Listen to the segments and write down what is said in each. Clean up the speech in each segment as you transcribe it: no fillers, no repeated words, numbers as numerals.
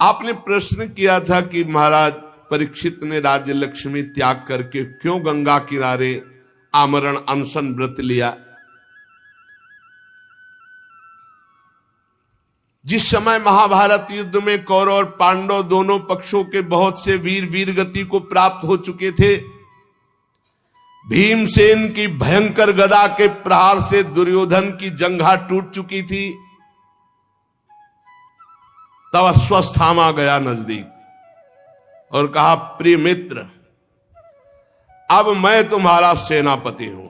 आपने प्रश्न किया था कि महाराज परीक्षित ने राज्य लक्ष्मी त्याग करके क्यों गंगा किनारे आमरण अनशन व्रत लिया। जिस समय महाभारत युद्ध में कौरव और पांडव दोनों पक्षों के बहुत से वीर गति को प्राप्त हो चुके थे, भीमसेन की भयंकर गदा के प्रहार से दुर्योधन की जंघा टूट चुकी थी, तब अश्वत्थामा गया नजदीक और कहा, प्रिय मित्र, अब मैं तुम्हारा सेनापति हूं,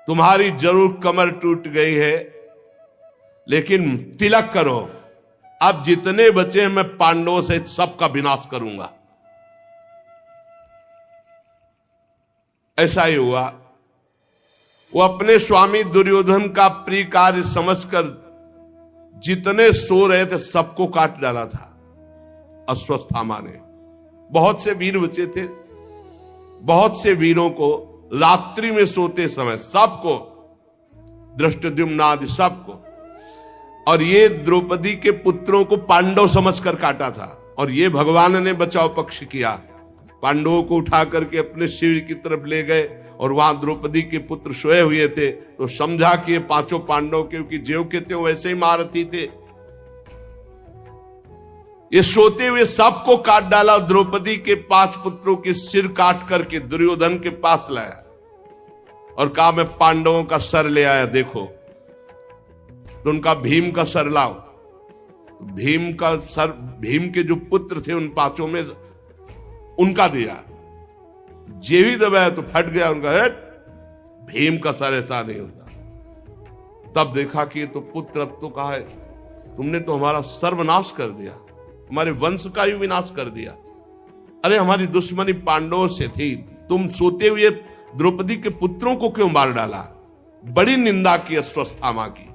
तुम्हारी जरूर कमर टूट गई है, लेकिन तिलक करो, अब जितने बचे हैं मैं पांडवों से सबका विनाश करूंगा। ऐसा ही हुआ। वो अपने स्वामी दुर्योधन का प्रिय कार्य समझकर जितने सो रहे थे सबको काट डाला था अश्वत्थामा ने। बहुत से वीर बचे थे, बहुत से वीरों को रात्रि में सोते समय सबको, धृष्टद्युम्न आदि सबको, और ये द्रौपदी के पुत्रों को पांडव समझकर काटा था। और ये भगवान ने बचाव पक्ष किया, पांडवों को उठा करके अपने शिविर की तरफ ले गए और वहां द्रौपदी के पुत्र सोए हुए थे, तो समझा कि ये पांचों पांडव क्योंकि ज्यों के त्यों वैसे ही महारथी थे, ये सोते हुए सबको काट डाला। द्रौपदी के 5 पुत्रों के सिर काट करके दुर्योधन के पास लाया और कहा, मैं पांडवों का सर ले आया, देखो। तो उनका भीम का सर लाओ। तो भीम का सर, भीम के जो पुत्र थे उन 5 में उनका दिया, जे भी दबाया तो फट गया उनका हेड। भीम का सर ऐसा नहीं होता। तब देखा कि ये तो पुत्र, अब तो कहा है, तुमने तो हमारा सर्वनाश कर दिया, हमारे वंश का ही विनाश कर दिया। अरे हमारी दुश्मनी पांडवों से थी, तुम सोते हुए द्रौपदी के पुत्रों को क्यों मार डाला। बड़ी निंदा की अश्वत्थामा की।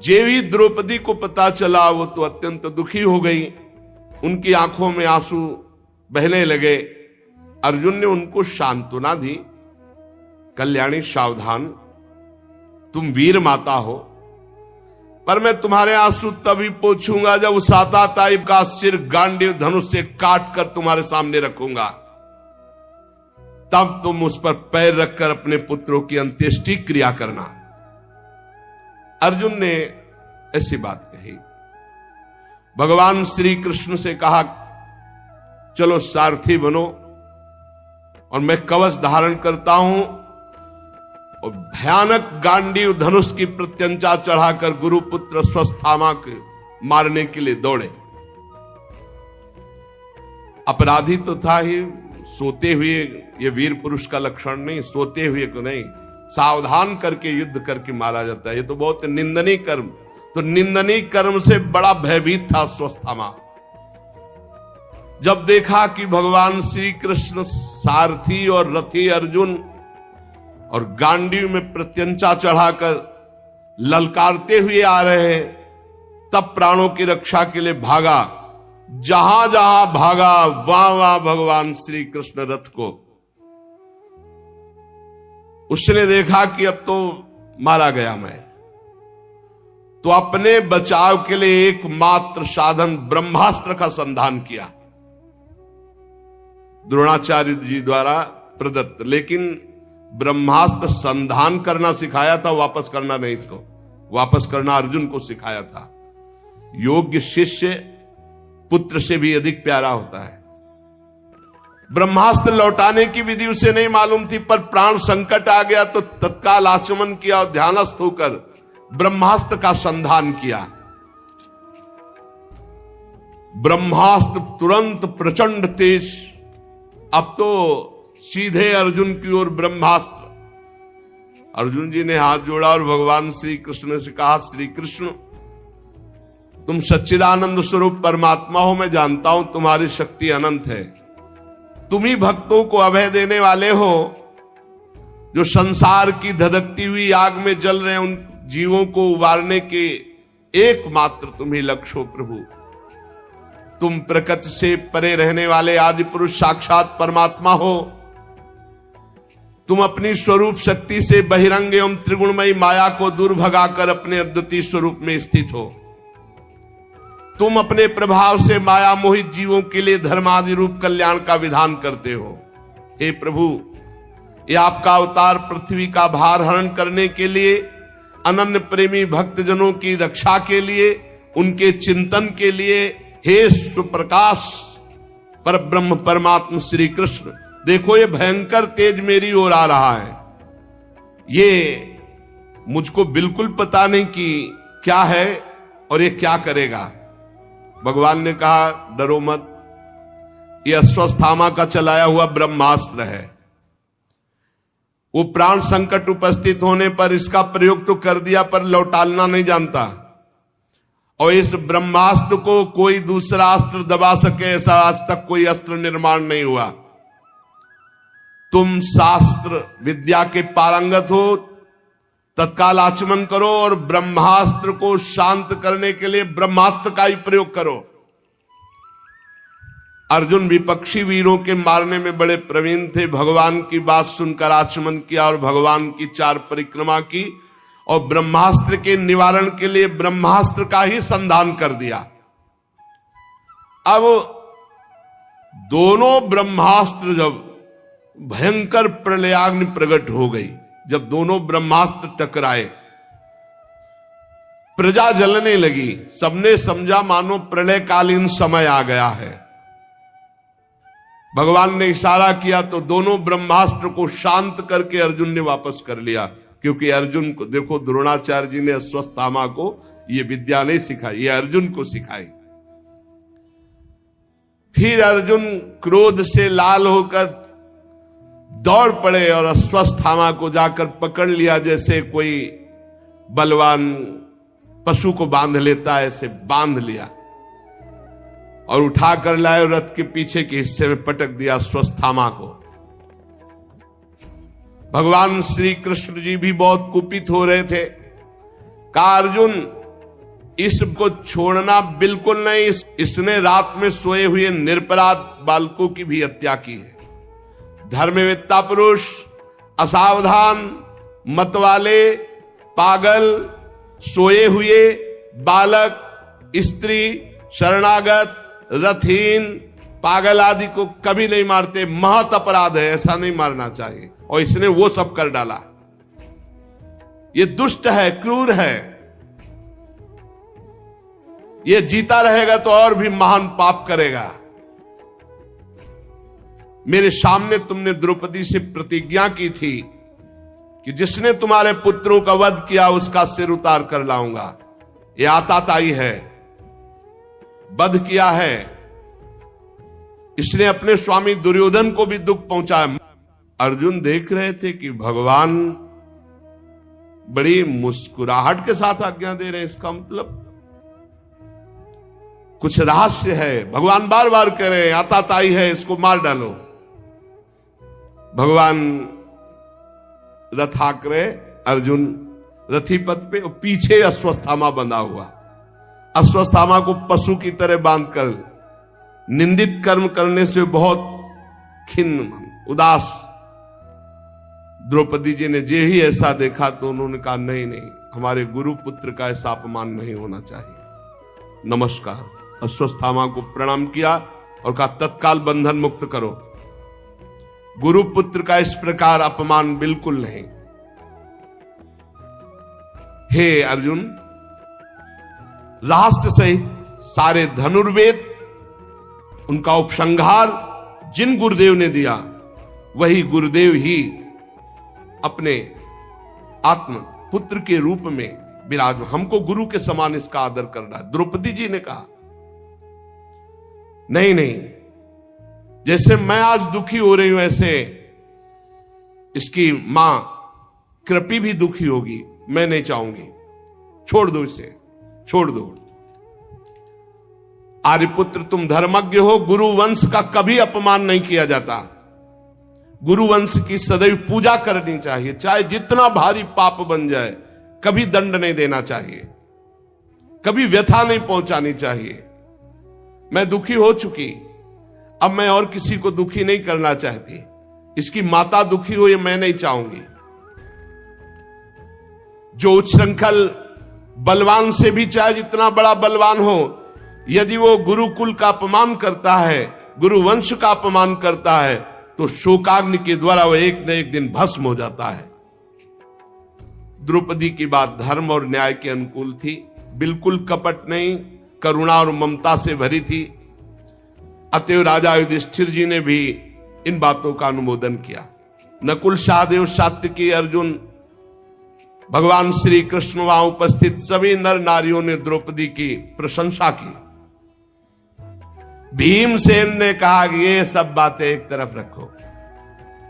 जे भी द्रौपदी को पता चला वो तो अत्यंत दुखी हो गई, उनकी आंखों में आंसू बहने लगे। अर्जुन ने उनको सांत्वना दी, कल्याणी सावधान, तुम वीर माता हो, पर मैं तुम्हारे आंसू तभी पोंछूंगा जब उस आताताई का सिर गांडीव धनुष से काट कर तुम्हारे सामने रखूंगा, तब तुम उस पर पैर रखकर अपने पुत्रों की अंत्येष्टि क्रिया करना। अर्जुन ने ऐसी बात कही। भगवान श्री कृष्ण से कहा, चलो सारथी बनो और मैं कवच धारण करता हूं और भयानक गांडीव धनुष की प्रत्यंचा चढ़ाकर गुरुपुत्र अश्वत्थामा के मारने के लिए दौड़े। अपराधी तो था ही, सोते हुए, ये वीर पुरुष का लक्षण नहीं, सोते हुए को नहीं, सावधान करके युद्ध करके मारा जाता है। ये तो बहुत निंदनीय कर्म। तो निंदनीय कर्म से बड़ा भयभीत था अश्वत्थामा। जब देखा कि भगवान श्री कृष्ण सारथी और रथी अर्जुन और गांडीव में प्रत्यंचा चढ़ाकर ललकारते हुए आ रहे हैं, तब प्राणों की रक्षा के लिए भागा। जहां जहां भागा वहां वहां भगवान श्री कृष्ण रथ को, उसने देखा कि अब तो मारा गया मैं, तो अपने बचाव के लिए एकमात्र साधन ब्रह्मास्त्र का संधान किया, द्रोणाचार्य जी द्वारा प्रदत्त। लेकिन ब्रह्मास्त्र संधान करना सिखाया था, वापस करना नहीं। इसको वापस करना अर्जुन को सिखाया था। योग्य शिष्य पुत्र से भी अधिक प्यारा होता है। ब्रह्मास्त्र लौटाने की विधि उसे नहीं मालूम थी, पर प्राण संकट आ गया तो तत्काल आचमन किया और ध्यानस्थ होकर ब्रह्मास्त्र का संधान किया। ब्रह्मास्त्र तुरंत प्रचंड तेज, अब तो सीधे अर्जुन की ओर ब्रह्मास्त्र। अर्जुन जी ने हाथ जोड़ा और भगवान श्री कृष्ण से कहा, श्री कृष्ण, तुम सच्चिदानंद स्वरूप परमात्मा हो, मैं जानता हूं तुम्हारी शक्ति अनंत है, तुम ही भक्तों को अभय देने वाले हो, जो संसार की धधकती हुई आग में जल रहे उन जीवों को उबारने के एकमात्र तुम ही लक्ष्य हो प्रभु। तुम प्रकृति से परे रहने वाले आदि पुरुष साक्षात परमात्मा हो। तुम अपनी स्वरूप शक्ति से बहिरंग एवं त्रिगुणमयी माया को दूर भगाकर अपने अद्वितीय स्वरूप में स्थित हो। तुम अपने प्रभाव से माया मोहित जीवों के लिए धर्मादि रूप कल्याण का विधान करते हो। हे प्रभु, ये आपका अवतार पृथ्वी का भार हरण करने के लिए, अनन्य प्रेमी भक्तजनों की रक्षा के लिए, उनके चिंतन के लिए, हे सुप्रकाश पर ब्रह्म परमात्मा श्री कृष्ण, देखो ये भयंकर तेज मेरी ओर आ रहा है। ये मुझको बिल्कुल पता नहीं कि क्या है और ये क्या करेगा। भगवान ने कहा डरो मत, ये अश्वत्थामा का चलाया हुआ ब्रह्मास्त्र है। वो प्राण संकट उपस्थित होने पर इसका प्रयोग तो कर दिया पर लौटालना नहीं जानता, और इस ब्रह्मास्त्र को कोई दूसरा अस्त्र दबा सके ऐसा आज तक कोई अस्त्र निर्माण नहीं हुआ। तुम शास्त्र विद्या के पारंगत हो, तत्काल आचमन करो और ब्रह्मास्त्र को शांत करने के लिए ब्रह्मास्त्र का ही प्रयोग करो। अर्जुन विपक्षी वीरों के मारने में बड़े प्रवीण थे। भगवान की बात सुनकर आचमन किया और भगवान की 4 परिक्रमा की और ब्रह्मास्त्र के निवारण के लिए ब्रह्मास्त्र का ही संधान कर दिया। अब दोनों ब्रह्मास्त्र जब भयंकर प्रलयाग्नि प्रकट हो गई, जब दोनों ब्रह्मास्त्र टकराए, प्रजा जलने लगी। सबने समझा मानो प्रलयकालीन समय आ गया है। भगवान ने इशारा किया तो दोनों ब्रह्मास्त्र को शांत करके अर्जुन ने वापस कर लिया, क्योंकि अर्जुन को देखो, द्रोणाचार्य जी ने अश्वत्थामा को ये विद्या नहीं सिखाई, ये अर्जुन को सिखाई। फिर अर्जुन क्रोध से लाल होकर दौड़ पड़े और अश्वत्थामा को जाकर पकड़ लिया, जैसे कोई बलवान पशु को बांध लेता है, ऐसे बांध लिया और उठाकर लाए, रथ के पीछे के हिस्से में पटक दिया अश्वत्थामा को। भगवान श्री कृष्ण जी भी बहुत कुपित हो रहे थे। कहा अर्जुन, इसको छोड़ना बिल्कुल नहीं, इसने रात में सोए हुए निरपराध बालकों की भी हत्या की है। धर्मवेत्ता पुरुष, असावधान, मतवाले, पागल, सोए हुए बालक, स्त्री, शरणागत, रथहीन, पागल आदि को कभी नहीं मारते। महत अपराध है, ऐसा नहीं मारना चाहिए, और इसने वो सब कर डाला। ये दुष्ट है, क्रूर है, ये जीता रहेगा तो और भी महान पाप करेगा। मेरे सामने तुमने द्रौपदी से प्रतिज्ञा की थी कि जिसने तुम्हारे पुत्रों का वध किया उसका सिर उतार कर लाऊंगा। ये आताताई है, वध किया है, इसने अपने स्वामी दुर्योधन को भी दुख पहुंचाया। अर्जुन देख रहे थे कि भगवान बड़ी मुस्कुराहट के साथ आज्ञा दे रहे हैं, इसका मतलब कुछ रहस्य है। भगवान बार बार कह रहे हैं आताताई है, इसको मार डालो। भगवान रथ हाँक रहे, अर्जुन रथी पथ पे, और पीछे अश्वत्थामा बंधा हुआ। अश्वत्थामा को पशु की तरह बांधकर निंदित कर्म करने से बहुत खिन्न, उदास द्रौपदी जी ने जे ही ऐसा देखा तो उन्होंने कहा नहीं नहीं, हमारे गुरु पुत्र का ऐसा अपमान नहीं होना चाहिए। नमस्कार, अश्वत्थामा को प्रणाम किया और कहा तत्काल बंधन मुक्त करो। गुरु पुत्र का इस प्रकार अपमान बिल्कुल नहीं। हे अर्जुन, रहस्य सहित सारे धनुर्वेद, उनका उपसंहार जिन गुरुदेव ने दिया, वही गुरुदेव ही अपने आत्म पुत्र के रूप में विराजमान, हमको गुरु के समान इसका आदर कर रहा है। द्रौपदी जी ने कहा नहीं नहीं, जैसे मैं आज दुखी हो रही हूं ऐसे इसकी मां कृपी भी दुखी होगी। मैं नहीं चाहूंगी, छोड़ दो इसे, छोड़ दो। आर्यपुत्र तुम धर्मज्ञ हो, गुरु वंश का कभी अपमान नहीं किया जाता। गुरु वंश की सदैव पूजा करनी चाहिए, चाहे जितना भारी पाप बन जाए, कभी दंड नहीं देना चाहिए, कभी व्यथा नहीं पहुंचानी चाहिए। मैं दुखी हो चुकी, अब मैं और किसी को दुखी नहीं करना चाहती। इसकी माता दुखी हो ये मैं नहीं चाहूंगी। जो उच्छृंखल बलवान से भी, चाहे जितना बड़ा बलवान हो, यदि वो गुरुकुल का अपमान करता है, गुरुवंश का अपमान करता है, तो शोकाग्नि के द्वारा वह एक न एक दिन भस्म हो जाता है। द्रौपदी की बात धर्म और न्याय के अनुकूल थी, बिल्कुल कपट नहीं, करुणा और ममता से भरी थी। अतएव राजा युधिष्ठिर जी ने भी इन बातों का अनुमोदन किया। नकुल, सहदेव, सात्यकी, अर्जुन, भगवान श्री कृष्ण वहां उपस्थित सभी नर नारियों ने द्रौपदी की प्रशंसा की। भीमसेन ने कहा कि ये सब बातें एक तरफ रखो,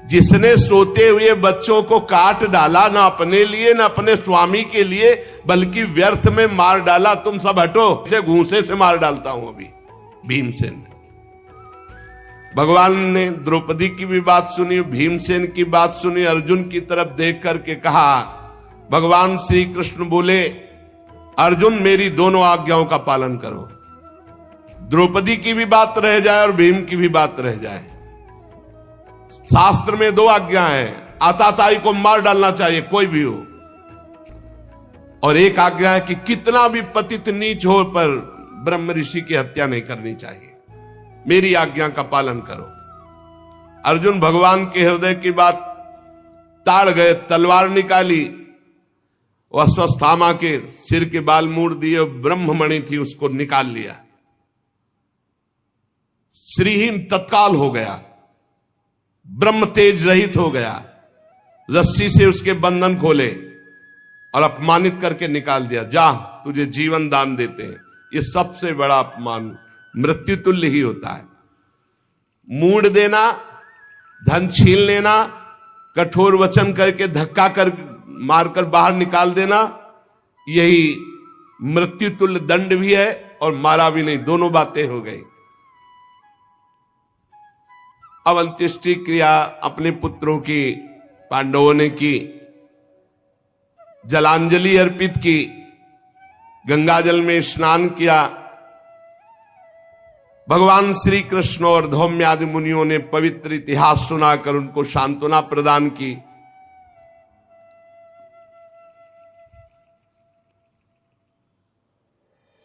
जिसने सोते हुए बच्चों को काट डाला, ना अपने लिए ना अपने स्वामी के लिए, बल्कि व्यर्थ में मार डाला, तुम सब हटो, इसे घूंसे से मार डालता हूं अभी। भीमसेन ने, भगवान ने द्रौपदी की भी बात सुनी, भीमसेन की बात सुनी। अर्जुन की तरफ देख करके कहा, भगवान श्री कृष्ण बोले, अर्जुन मेरी दोनों आज्ञाओं का पालन करो। द्रौपदी की भी बात रह जाए और भीम की भी बात रह जाए। शास्त्र में दो आज्ञा है, आताताई को मार डालना चाहिए कोई भी हो, और एक आज्ञा है कि कितना भी पतित नीच हो पर ब्रह्म ऋषि की हत्या नहीं करनी चाहिए। मेरी आज्ञा का पालन करो। अर्जुन भगवान के हृदय की बात ताड़ गए, तलवार निकाली, अश्वत्थामा के सिर के बाल मूड़ दिए, ब्रह्ममणि थी उसको निकाल लिया। श्रीहीन तत्काल हो गया, ब्रह्म तेज रहित हो गया। रस्सी से उसके बंधन खोले और अपमानित करके निकाल दिया। जा, तुझे जीवन दान देते हैं। ये सबसे बड़ा अपमान मृत्यु तुल्य ही होता है। मूड देना, धन छीन लेना, कठोर वचन करके धक्का कर मारकर बाहर निकाल देना, यही मृत्यु तुल्य दंड भी है और मारा भी नहीं, दोनों बातें हो गई। अब अंत्येष्टि क्रिया अपने पुत्रों की पांडवों ने की, जलांजलि अर्पित की, गंगाजल में स्नान किया। भगवान श्री कृष्ण और धौम्य आदि मुनियों ने पवित्र इतिहास सुनाकर उनको सांत्वना प्रदान की।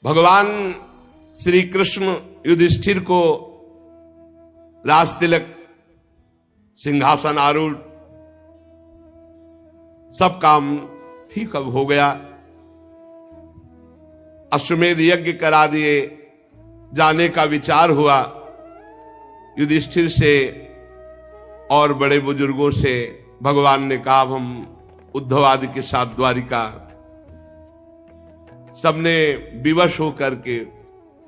भगवान श्री कृष्ण युधिष्ठिर को राज तिलक, सिंहासन आरूढ़, सब काम ठीक अब हो गया। अश्वमेध यज्ञ करा दिए, जाने का विचार हुआ। युधिष्ठिर से और बड़े बुजुर्गों से भगवान ने कहा, अब हम उद्धव आदि के साथ द्वारिका। सबने विवश होकर के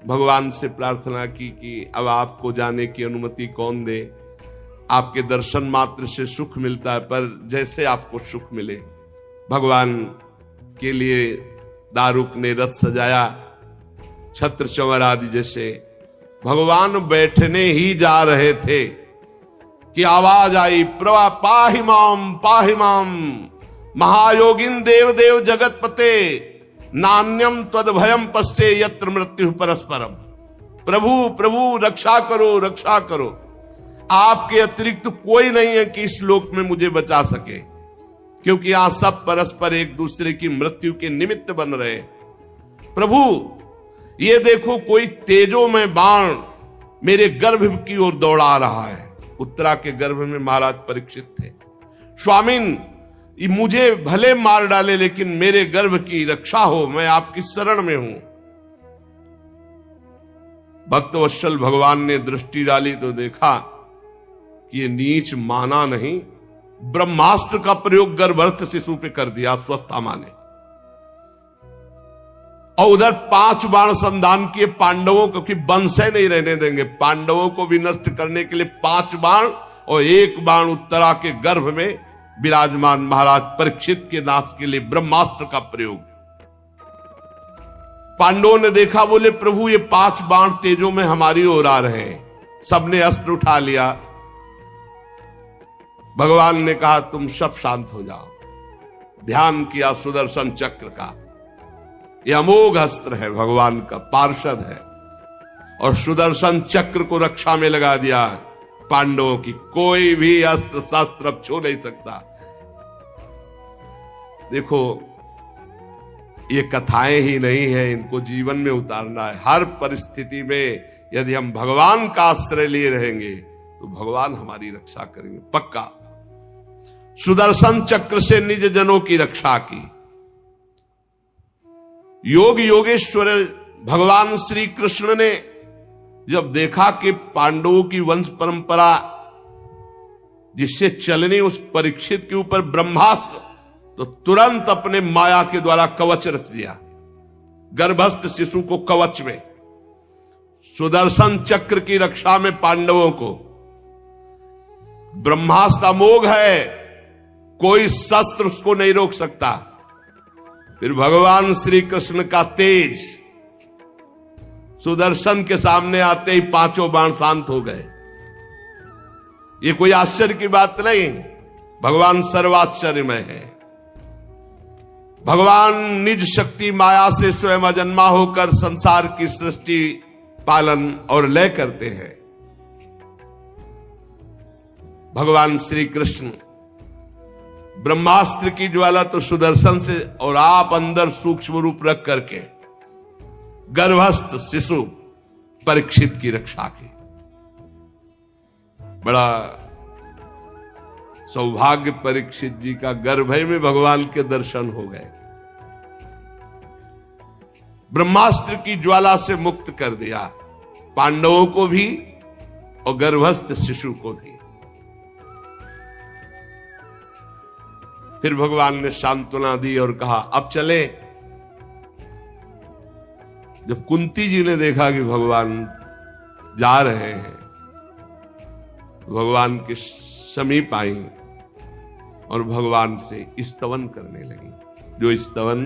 भगवान से प्रार्थना की कि अब आपको जाने की अनुमति कौन दे। आपके दर्शन मात्र से सुख मिलता है, पर जैसे आपको सुख मिले। भगवान के लिए दारुक ने रथ सजाया, छत्र चंवर आदि जैसे। भगवान बैठने ही जा रहे थे कि आवाज आई, प्रभा पाहि माम महायोगिन देव देव जगतपते, नान्यम त्वद्भयम पश्चे यत्र मृत्यु परस्परम। प्रभु प्रभु रक्षा करो, रक्षा करो। आपके अतिरिक्त कोई नहीं है कि इस लोक में मुझे बचा सके, क्योंकि यहां सब परस्पर एक दूसरे की मृत्यु के निमित्त बन रहे। प्रभु ये देखो, कोई तेजो में बाण मेरे गर्भ की ओर दौड़ा रहा है। उत्तरा के गर्भ में महाराज परीक्षित थे। स्वामिन, मुझे भले मार डाले, लेकिन मेरे गर्भ की रक्षा हो, मैं आपकी शरण में हूं। भक्तवत्सल भगवान ने दृष्टि डाली तो देखा कि ये नीच माना नहीं, ब्रह्मास्त्र का प्रयोग गर्भस्थ शिशु पे कर दिया अश्वत्थामा ने। और उधर 5 बाण संधान किए पांडवों को, कि वंशय नहीं रहने देंगे। पांडवों को भी नष्ट करने के लिए 5 बाण, और 1 बाण उत्तरा के गर्भ में विराजमान महाराज परीक्षित के नाश के लिए ब्रह्मास्त्र का प्रयोग। पांडवों ने देखा, बोले प्रभु ये 5 बाण तेजों में हमारी ओर आ रहे हैं। सबने अस्त्र उठा लिया। भगवान ने कहा, तुम सब शांत हो जाओ। ध्यान किया सुदर्शन चक्र का। यह अमोघ अस्त्र है, भगवान का पार्षद है, और सुदर्शन चक्र को रक्षा में लगा दिया। पांडवों की कोई भी अस्त्र शस्त्र अब छू नहीं सकता। देखो, ये कथाएं ही नहीं है, इनको जीवन में उतारना है। हर परिस्थिति में यदि हम भगवान का आश्रय लिए रहेंगे तो भगवान हमारी रक्षा करेंगे पक्का। सुदर्शन चक्र से निज जनों की रक्षा की। योग योगेश्वर भगवान श्री कृष्ण ने जब देखा कि पांडवों की वंश परंपरा जिससे चलने उस परीक्षित के ऊपर ब्रह्मास्त्र, तो तुरंत अपने माया के द्वारा कवच रच दिया, गर्भस्थ शिशु को कवच में। सुदर्शन चक्र की रक्षा में पांडवों को ब्रह्मास्त्र अमोघ है, कोई शस्त्र उसको नहीं रोक सकता। फिर भगवान श्री कृष्ण का तेज सुदर्शन के सामने आते ही पांचों बाण शांत हो गए। ये कोई आश्चर्य की बात नहीं, भगवान सर्वाश्चर्यमय है। भगवान निज शक्ति माया से स्वयं अजन्मा होकर संसार की सृष्टि पालन और लय करते हैं। भगवान श्री कृष्ण ब्रह्मास्त्र की ज्वाला तो सुदर्शन से, और आप अंदर सूक्ष्म रूप रख करके गर्भस्थ शिशु परीक्षित की रक्षा की। बड़ा सौभाग्य परीक्षित जी का, गर्भ में भगवान के दर्शन हो गए। ब्रह्मास्त्र की ज्वाला से मुक्त कर दिया पांडवों को भी और गर्भस्थ शिशु को भी। फिर भगवान ने सांत्वना दी और कहा अब चले। जब कुंती जी ने देखा कि भगवान जा रहे हैं, भगवान के समीप आई और भगवान से स्तवन करने लगी। जो स्तवन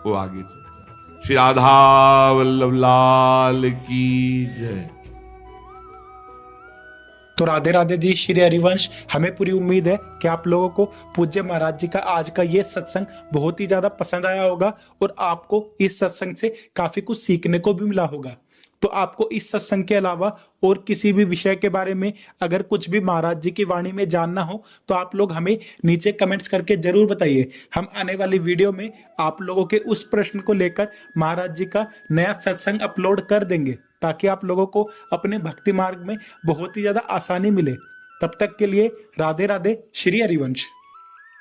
वो आगे चलता। श्री राधा वल्लभ लाल की जय। तो राधे राधे जी, श्री हरिवंश। हमें पूरी उम्मीद है कि आप लोगों को पूज्य महाराज जी का आज का ये सत्संग बहुत ही ज्यादा पसंद आया होगा और आपको इस सत्संग से काफी कुछ सीखने को भी मिला होगा। तो आपको इस सत्संग के अलावा और किसी भी विषय के बारे में अगर कुछ भी महाराज जी की वाणी में जानना हो तो आप लोग हमें नीचे कमेंट्स करके जरूर बताइए। हम आने वाली वीडियो में आप लोगों के उस प्रश्न को लेकर महाराज जी का नया सत्संग अपलोड कर देंगे, ताकि आप लोगों को अपने भक्ति मार्ग में बहुत ही ज्यादा आसानी मिले। तब तक के लिए राधे राधे, श्री हरिवंश।